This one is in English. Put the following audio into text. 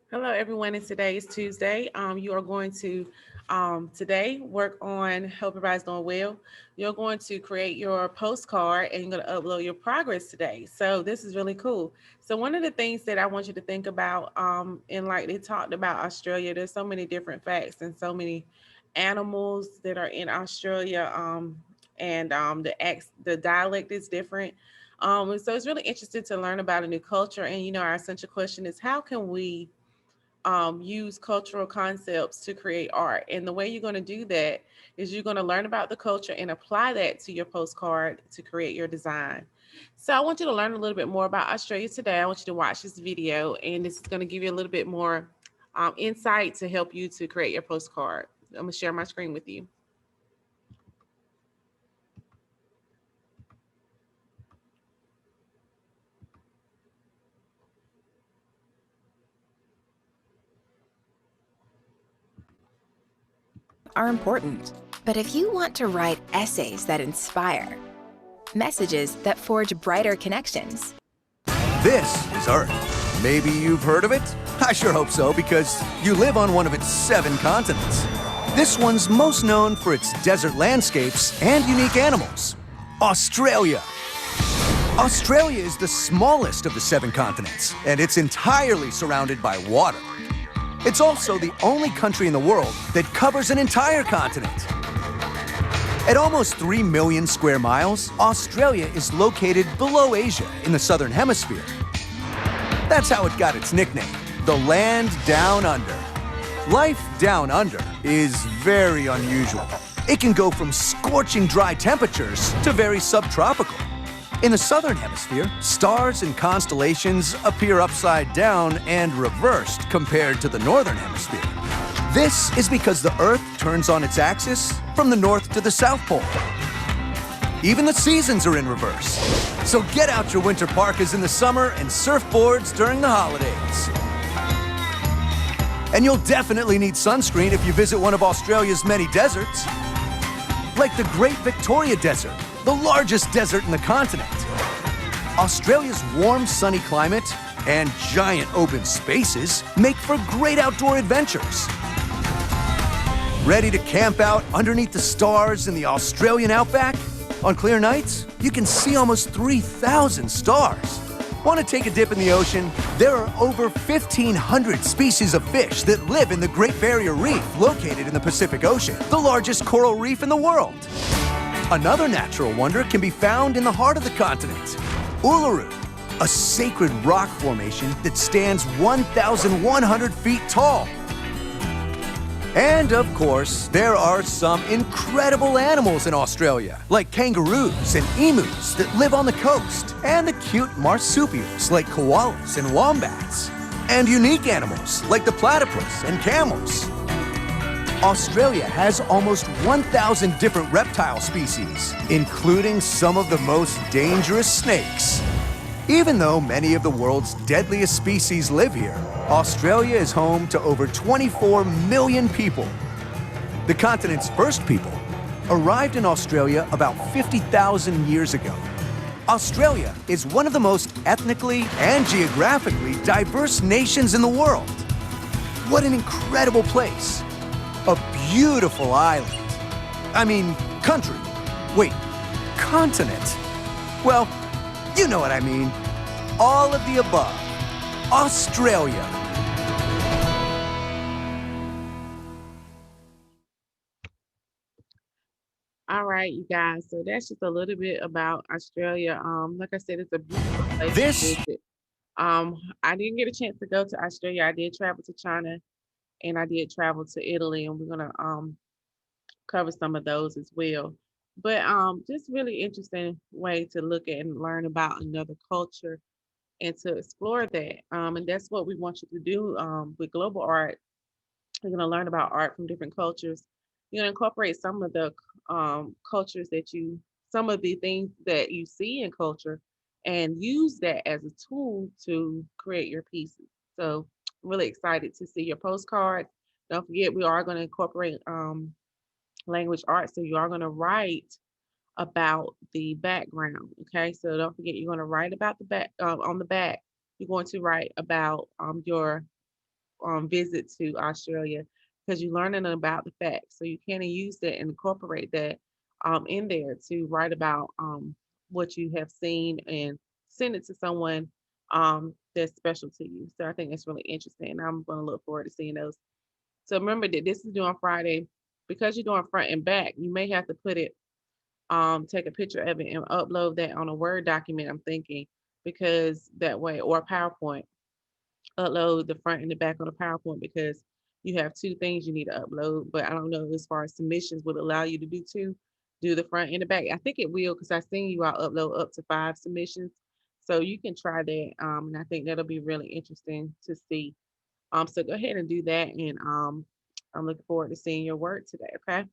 Hello, everyone, and today is Tuesday. You are going to today work on Help Everybody's Doing Well. You're going to create your postcard and you're going to upload your progress today. So this is really cool. So one of the things that I want you to think about, and like they talked about Australia, there's so many different facts and so many animals that are in Australia, and the dialect is different. And so it's really interesting to learn about a new culture. And our essential question is, how can we use cultural concepts to create art? And the way you're going to do that is you're going to learn about the culture and apply that to your postcard to create your design. So I want you to learn a little bit more about Australia today. I want you to watch this video, and this is going to give you a little bit more insight to help you to create your postcard. I'm going to share my screen with you. Are important. But if you want to write essays that inspire, messages that forge brighter connections, This is Earth. Maybe you've heard of it? I sure hope so, because you live on one of its 7 continents. This one's most known for its desert landscapes and unique animals. Australia. Australia is the smallest of the 7 continents, and it's entirely surrounded by water. It's also the only country in the world that covers an entire continent. At almost 3 million square miles, Australia is located below Asia in the southern hemisphere. That's how it got its nickname, the land down under. Life down under is very unusual. It can go from scorching dry temperatures to very subtropical. In the southern hemisphere, stars and constellations appear upside down and reversed compared to the northern hemisphere. This is because the Earth turns on its axis from the North to the South Pole. Even the seasons are in reverse. So get out your winter parkas in the summer and surfboards during the holidays. And you'll definitely need sunscreen if you visit one of Australia's many deserts, like the Great Victoria Desert, the largest desert in the continent. Australia's warm, sunny climate and giant open spaces make for great outdoor adventures. Ready to camp out underneath the stars in the Australian outback? On clear nights, you can see almost 3,000 stars. Want to take a dip in the ocean? There are over 1,500 species of fish that live in the Great Barrier Reef located in the Pacific Ocean, the largest coral reef in the world. Another natural wonder can be found in the heart of the continent, Uluru, a sacred rock formation that stands 1,100 feet tall. And of course, there are some incredible animals in Australia, like kangaroos and emus that live on the coast, and the cute marsupials like koalas and wombats, and unique animals like the platypus and camels. Australia has almost 1,000 different reptile species, including some of the most dangerous snakes. Even though many of the world's deadliest species live here, Australia is home to over 24 million people. The continent's first people arrived in Australia about 50,000 years ago. Australia is one of the most ethnically and geographically diverse nations in the world. What an incredible place! A beautiful island. I mean, country. Wait, continent. Well, you know what I mean. All of the above. Australia. All right, you guys. So that's just a little bit about Australia. Like I said, it's a beautiful place to This visit. I didn't get a chance to go to Australia. I did travel to China and I did travel to Italy, and we're gonna cover some of those as well. But just really interesting way to look at and learn about another culture and to explore that. And that's what we want you to do with global art. You're gonna learn about art from different cultures. You're gonna incorporate some of the cultures some of the things that you see in culture, and use that as a tool to create your pieces. So, I'm really excited to see your postcards. Don't forget, we are going to incorporate language arts. So, you are going to write about the background. Okay. So, don't forget, you're going to write about the back on the back. You're going to write about your visit to Australia because you're learning about the facts. So you can use that and incorporate that in there to write about what you have seen and send it to someone that's special to you. So I think that's really interesting. I'm going to look forward to seeing those. So remember that this is due on Friday. Because you're doing front and back, you may have to put it, take a picture of it and upload that on a Word document, I'm thinking, because that way, or a PowerPoint, upload the front and the back on a PowerPoint because you have two things you need to upload. But I don't know as far as submissions would allow you to do two, do the front and the back. I think it will because I've seen you all upload up to 5 submissions. So you can try that. And I think that'll be really interesting to see. So go ahead and do that. And I'm looking forward to seeing your work today. Okay.